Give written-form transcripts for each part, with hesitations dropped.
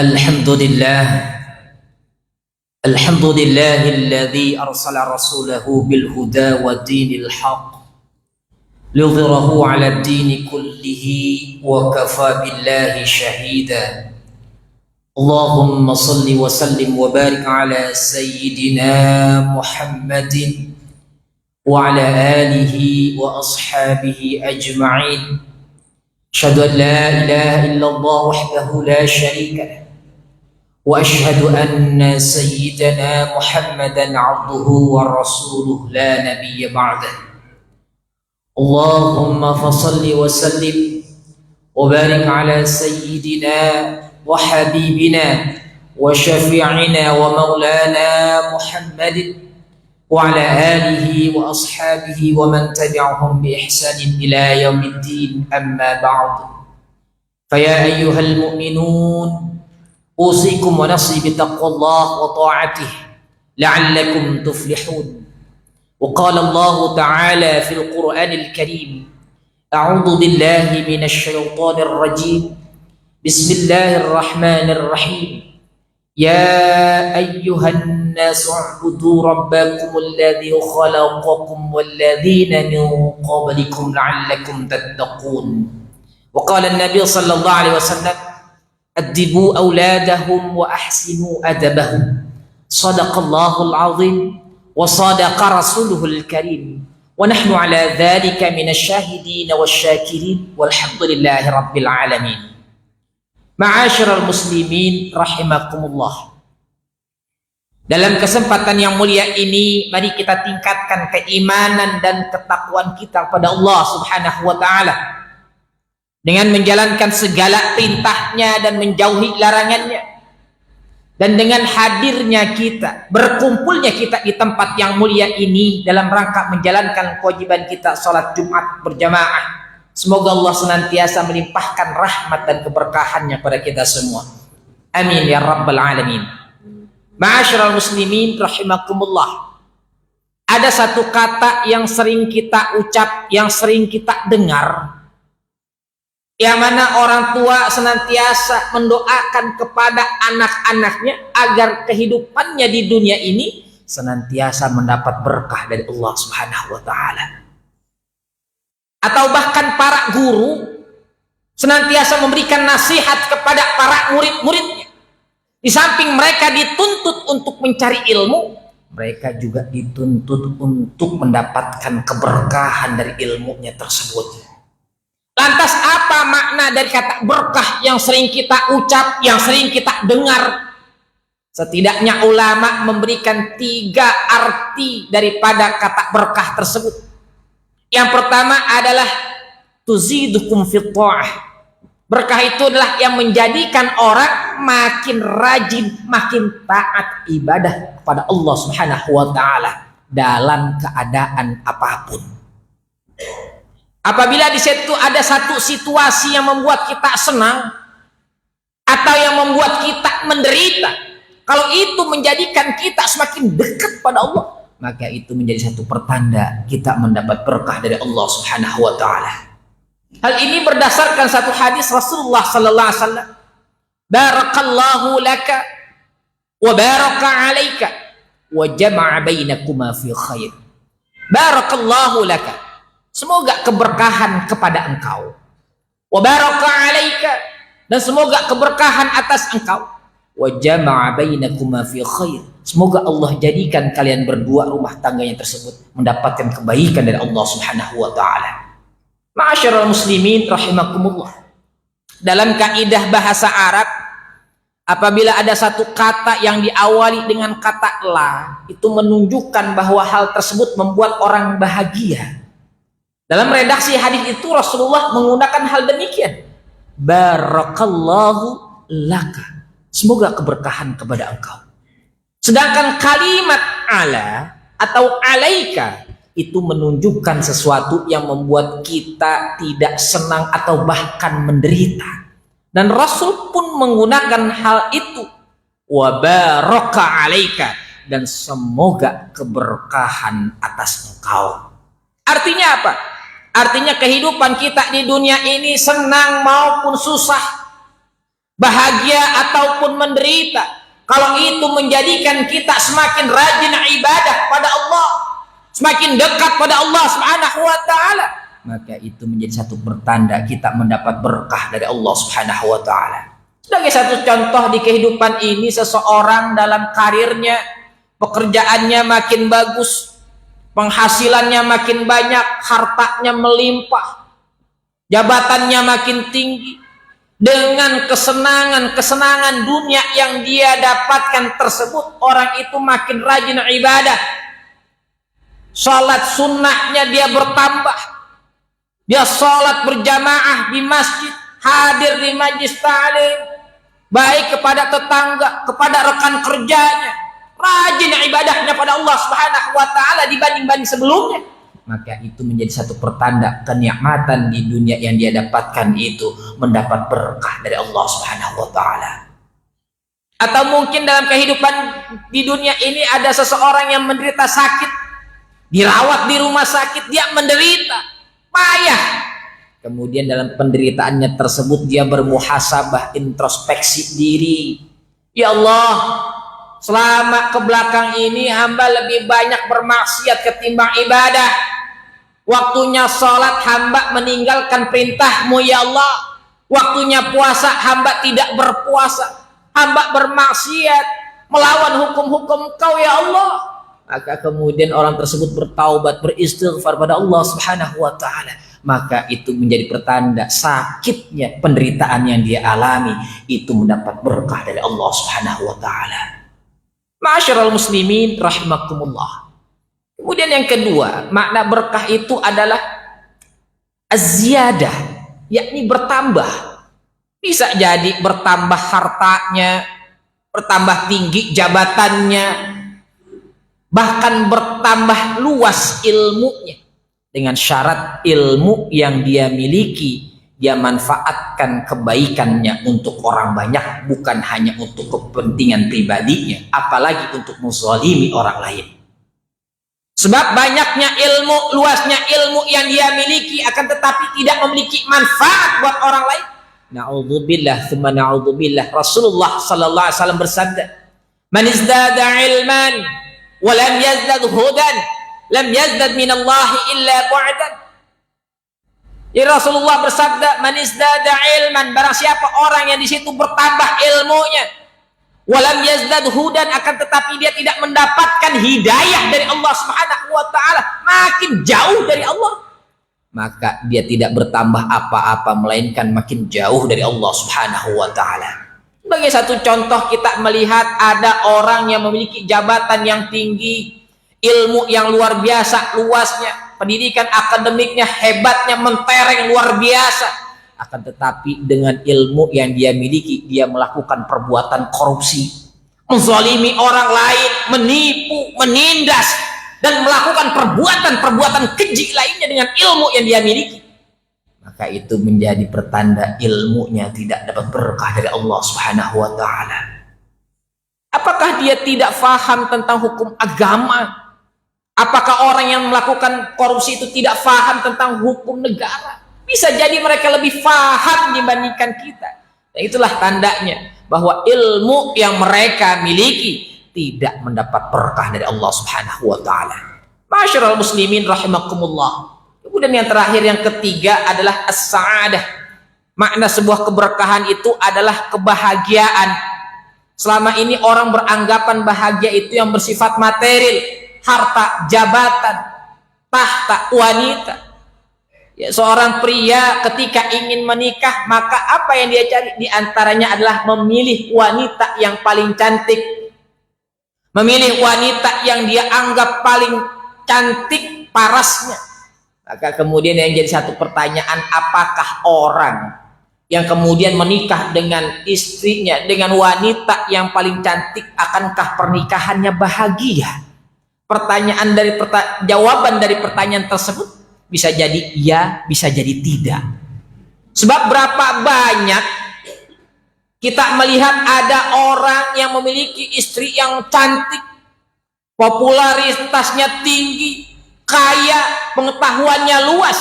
الحمد لله الحمد لله الذي أرسل رسوله بالهدى والدين الحق ليظهره على الدين كله وكفى بالله شهيدا. اللهم صل وسلم وبارك على سيدنا محمد وعلى آله وأصحابه أجمعين. أشهد أن لا إله إلا الله وحده لا شريك له، وأشهد أن سيدنا محمدا عبده ورسوله لا نبي بعده. اللهم فصل وسلم وبارك على سيدنا وحبيبنا وشفيعنا ومولانا محمد وعلى آله وأصحابه ومن تبعهم بإحسان إلى يوم الدين. أما بعد، فيا أيها المؤمنون أوصيكم ونفسي بتقوى الله وطاعته لعلكم تفلحون. وقال الله تعالى في القرآن الكريم: أعوذ بالله من الشيطان الرجيم، بسم الله الرحمن الرحيم. يا أيها الناس اعبدوا ربكم الذي خلقكم والذين من قبلكم لعلكم تتقون. وقال النبي صلى الله عليه وسلم: أدبوا أولادهم وأحسنوا أدبهم. صدق الله العظيم وصدق رسوله الكريم، ونحن على ذلك من الشاهدين والشاكرين والحمد لله رب العالمين. Ma'asyiral muslimin rahimakumullah. Dalam kesempatan yang mulia ini, mari kita tingkatkan keimanan dan ketakwaan kita kepada Allah Subhanahu wa taala dengan menjalankan segala perintahnya dan menjauhi larangannya. Dan dengan hadirnya kita, berkumpulnya kita di tempat yang mulia ini dalam rangka menjalankan kewajiban kita salat Jumat berjamaah, semoga Allah senantiasa melimpahkan rahmat dan keberkahannya pada kita semua. Amin ya rabbal alamin. Ma'asyiral muslimin rahimakumullah. Ada satu kata yang sering kita ucap, yang sering kita dengar, yang mana orang tua senantiasa mendoakan kepada anak-anaknya agar kehidupannya di dunia ini senantiasa mendapat berkah dari Allah Subhanahu wa taala. Atau bahkan para guru senantiasa memberikan nasihat kepada para murid-muridnya. Di samping mereka dituntut untuk mencari ilmu, mereka juga dituntut untuk mendapatkan keberkahan dari ilmunya tersebut. Lantas apa makna dari kata berkah yang sering kita ucap, yang sering kita dengar? Setidaknya ulama memberikan 3 arti daripada kata berkah tersebut. Yang pertama adalah tuzidukum fit ta'ah. Berkah itu adalah yang menjadikan orang makin rajin, makin taat ibadah kepada Allah Subhanahu wa taala dalam keadaan apapun. Apabila di situ ada satu situasi yang membuat kita senang atau yang membuat kita menderita, kalau itu menjadikan kita semakin dekat pada Allah, maka itu menjadi satu pertanda kita mendapat berkah dari Allah Subhanahu wa taala. Hal ini berdasarkan satu hadis Rasulullah sallallahu alaihi wasallam. Barakallahu laka wa baraka 'alaika wa jama'a bainakuma fi khair. Barakallahu laka, semoga keberkahan kepada engkau. Wa baraka 'alaika, dan semoga keberkahan atas engkau. Wa jama'a bainakuma fi khair, semoga Allah jadikan kalian berdua rumah tangganya tersebut mendapatkan kebaikan dari Allah Subhanahu wa taala. Ma'asyiral muslimin rahimakumullah. Dalam kaidah bahasa Arab, apabila ada satu kata yang diawali dengan kata la, itu menunjukkan bahwa hal tersebut membuat orang bahagia. Dalam redaksi hadis itu Rasulullah menggunakan hal demikian. Barakallahu laka, semoga keberkahan kepada engkau. Sedangkan kalimat ala atau alaika itu menunjukkan sesuatu yang membuat kita tidak senang atau bahkan menderita. Dan Rasul pun menggunakan hal itu. Wa baraka alaika, dan semoga keberkahan atas engkau. Artinya apa? Artinya kehidupan kita di dunia ini senang maupun susah, bahagia ataupun menderita, kalau itu menjadikan kita semakin rajin ibadah pada Allah, semakin dekat pada Allah Subhanahu wa taala, maka itu menjadi satu pertanda kita mendapat berkah dari Allah Subhanahu wa taala. Sebagai satu contoh di kehidupan ini, seseorang dalam karirnya, pekerjaannya makin bagus, penghasilannya makin banyak, hartanya melimpah, jabatannya makin tinggi, dengan kesenangan dunia yang dia dapatkan tersebut, orang itu makin rajin ibadah. Salat sunnahnya dia bertambah, dia salat berjamaah di masjid, hadir di majlis ta'lim, baik kepada tetangga, kepada rekan kerjanya, rajin ibadahnya pada Allah Subhanahu wa taala dibanding sebelumnya. Maka itu menjadi satu pertanda kenikmatan di dunia yang dia dapatkan itu mendapat berkah dari Allah Subhanahu wa taala. Atau mungkin dalam kehidupan di dunia ini ada seseorang yang menderita sakit, dirawat di rumah sakit, dia menderita payah. Kemudian dalam penderitaannya tersebut dia bermuhasabah, introspeksi diri. Ya Allah, selama ke belakang ini hamba lebih banyak bermaksiat ketimbang ibadah. Waktunya sholat hamba meninggalkan perintahmu ya Allah. Waktunya puasa hamba tidak berpuasa, hamba bermaksiat, melawan hukum-hukum Engkau ya Allah. Maka kemudian orang tersebut bertaubat, beristighfar pada Allah Subhanahu wa taala. Maka itu menjadi pertanda sakitnya penderitaan yang dia alami itu mendapat berkah dari Allah Subhanahu wa taala. Ma'asyiral muslimin rahimakumullah. Kemudian yang kedua, makna berkah itu adalah az-ziyadah, yakni bertambah. Bisa jadi bertambah hartanya, bertambah tinggi jabatannya, bahkan bertambah luas ilmunya. Dengan syarat ilmu yang dia miliki, dia manfaatkan kebaikannya untuk orang banyak, bukan hanya untuk kepentingan pribadinya, apalagi untuk menzalimi orang lain. Sebab banyaknya ilmu, luasnya ilmu yang dia miliki, akan tetapi tidak memiliki manfaat buat orang lain. Na'udzubillah, tsumma na'udzubillah. Rasulullah sallallahu alaihi wasallam bersabda, "Man izdada ilman wa lam yazdad hudan, lam yazdad minallahi illa bu'dan." Ya Rasulullah bersabda, "Man izdada ilman," barang siapa orang yang di situ bertambah ilmunya, walam yazdad hudan, akan tetapi dia tidak mendapatkan hidayah dari Allah Subhanahu wa taala, makin jauh dari Allah, maka dia tidak bertambah apa-apa melainkan makin jauh dari Allah Subhanahu wa taala. Sebagai satu contoh, kita melihat ada orang yang memiliki jabatan yang tinggi, ilmu yang luar biasa luasnya, pendidikan akademiknya hebatnya, mentereng luar biasa. Akan tetapi dengan ilmu yang dia miliki, dia melakukan perbuatan korupsi, menzalimi orang lain, menipu, menindas, dan melakukan perbuatan-perbuatan keji lainnya dengan ilmu yang dia miliki. Maka itu menjadi pertanda ilmunya tidak dapat berkah dari Allah Subhanahu wa taala. Apakah dia tidak faham tentang hukum agama? Apakah orang yang melakukan korupsi itu tidak faham tentang hukum negara? Bisa jadi mereka lebih faham dibandingkan kita. Dan itulah tandanya bahwa ilmu yang mereka miliki tidak mendapat berkah dari Allah Subhanahu wa taala. Ma'asyiral muslimin rahimakumullah. Kemudian yang terakhir, yang ketiga adalah as-sa'adah. Makna sebuah keberkahan itu adalah kebahagiaan. Selama ini orang beranggapan bahagia itu yang bersifat material, harta, jabatan, tahta, wanita. Ya, seorang pria ketika ingin menikah, maka apa yang dia cari? Di antaranya adalah memilih wanita yang paling cantik, memilih wanita yang dia anggap paling cantik parasnya. Maka kemudian yang jadi satu pertanyaan, apakah orang yang kemudian menikah dengan istrinya, dengan wanita yang paling cantik, akankah pernikahannya bahagia? Jawaban dari pertanyaan tersebut bisa jadi iya, bisa jadi tidak. Sebab berapa banyak kita melihat ada orang yang memiliki istri yang cantik, popularitasnya tinggi, kaya, pengetahuannya luas,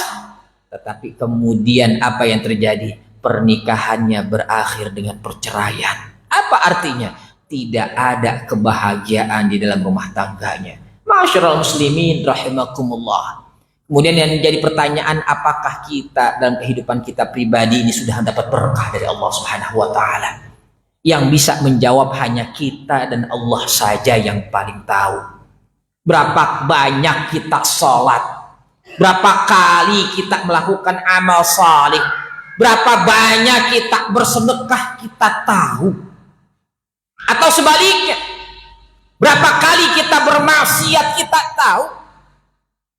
tetapi kemudian apa yang terjadi? pernikahannya berakhir dengan perceraian. Apa artinya? Tidak ada kebahagiaan di dalam rumah tangganya. Ma'asyiral muslimin rahimakumullah. Kemudian yang menjadi pertanyaan, apakah kita dalam kehidupan kita pribadi ini sudah mendapat berkah dari Allah Subhanahu wa taala? Yang bisa menjawab hanya kita dan Allah saja yang paling tahu. Berapa banyak kita sholat, berapa kali kita melakukan amal salih, berapa banyak kita bersedekah, kita tahu. Atau sebaliknya, berapa kali kita bermaksiat, kita tahu.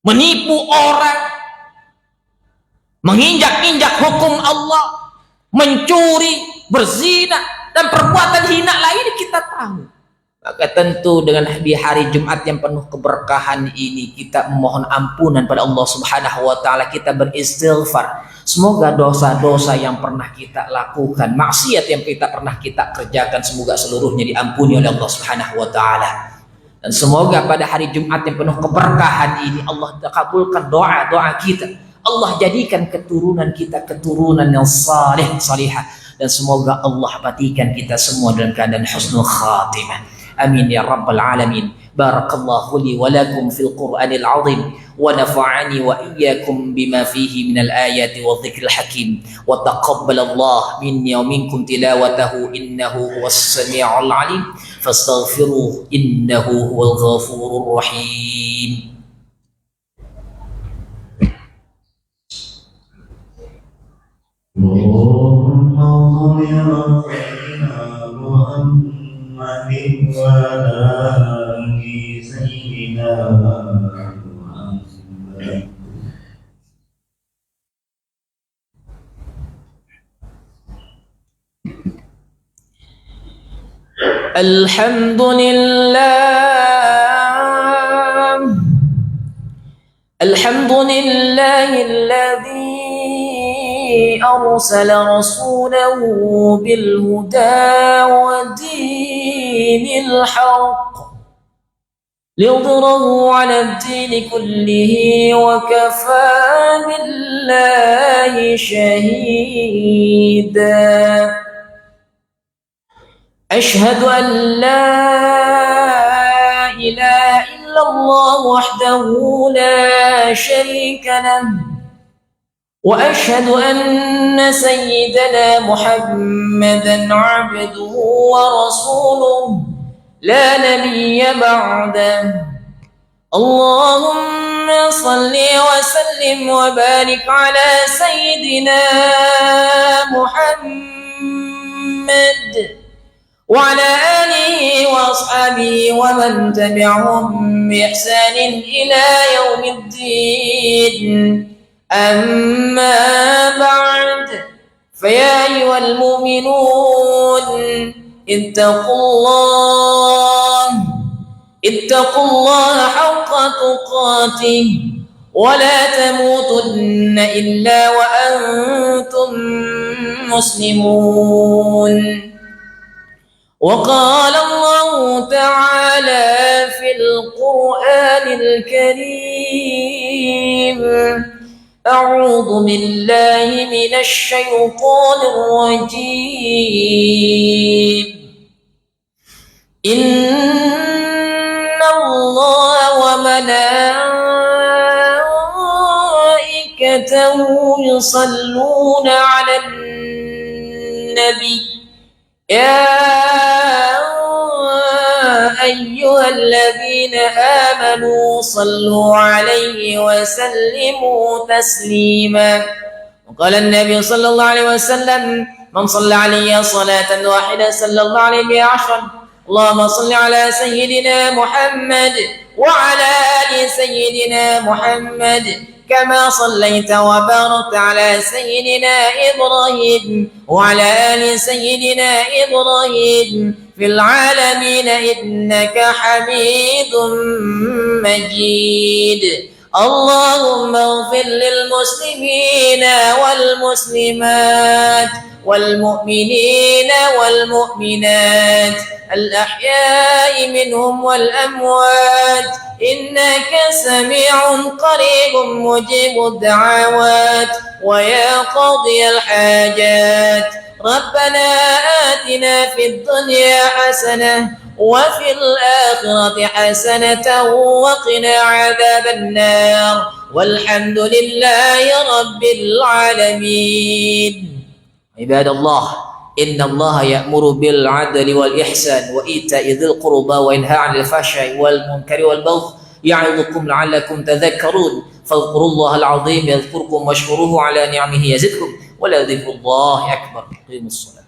Menipu orang, menginjak-injak hukum Allah, mencuri, berzina, dan perbuatan hina lain kita tahu. Maka tentu dengan di hari Jumat yang penuh keberkahan ini, kita memohon ampunan pada Allah Subhanahu wa taala, kita beristighfar. Semoga dosa-dosa yang pernah kita lakukan, maksiat yang pernah kita kerjakan, semoga seluruhnya diampuni oleh Allah Subhanahu wa taala. Dan semoga pada hari Jumat yang penuh keberkahan ini Allah kabulkan doa-doa kita. Allah jadikan keturunan kita keturunan yang saleh salihah, dan semoga Allah matikan kita semua dalam keadaan husnul khatimah. Amin ya rabbal alamin. Barakallahu li wa lakum fil Qur'anil azim wa nafa'ani wa iyyakum bima fihi minal ayati wa dhikril hakim wa taqabbalallahu minni wa minkum tilawatahu innahu huwas sami'ul alim fastaghfiruhu innahu huwal ghafurur rahim. Allahumma ya sayyidina Muhammadin wa ali sayyidina Muhammad. Alhamdulillahilladzi أرسل رسوله بالهدى ودين الحق ليظهره على الدين كله وكفى بالله شهيدا. أشهد أن لا إله إلا الله وحده لا شريك له، وأشهد أن سيدنا محمدا عبده ورسوله لا نبي بعده. اللهم صل وسلم وبارك على سيدنا محمد وعلى آله وأصحابه ومن تبعهم بإحسان إلى يوم الدين. أما بعد، فيا أيها المؤمنون اتقوا الله حق تقاته ولا تموتن إلا وأنتم مسلمون. وقال الله تعالى في القرآن الكريم: أعوذ بالله من الشيطان الرجيم. إن الله وملائكته يصلون على النبي يا أيها الذين آمنوا صلوا عليه وسلموا تسليما. وقال النبي صلى الله عليه وسلم: من صلى علي صلاة واحدة صلى الله عليه بها عشرا. اللهم صل على سيدنا محمد وعلى آل سيدنا محمد كما صليت وباركت على سيدنا إبراهيم وعلى آل سيدنا إبراهيم في العالمين إنك حميد مجيد. اللهم اغفر للمسلمين والمسلمات والمؤمنين والمؤمنات الأحياء منهم والأموات إنك سميع قريب مجيب الدعوات ويا قاضي الحاجات ربنا آتنا في الدنيا حسنة وفي الآخرة حسنة وقنا عذاب النار والحمد لله رب العالمين. عباد الله إن الله يأمر بالعدل والإحسان وإيتاء ذي القربى وينهى عن الفحشاء والمنكر والبغي يعظكم لعلكم تذكرون فاذكروا الله العظيم يذكركم واشكروه على نعمه يزدكم ولذكر الله أكبر. قيموا الصلاة.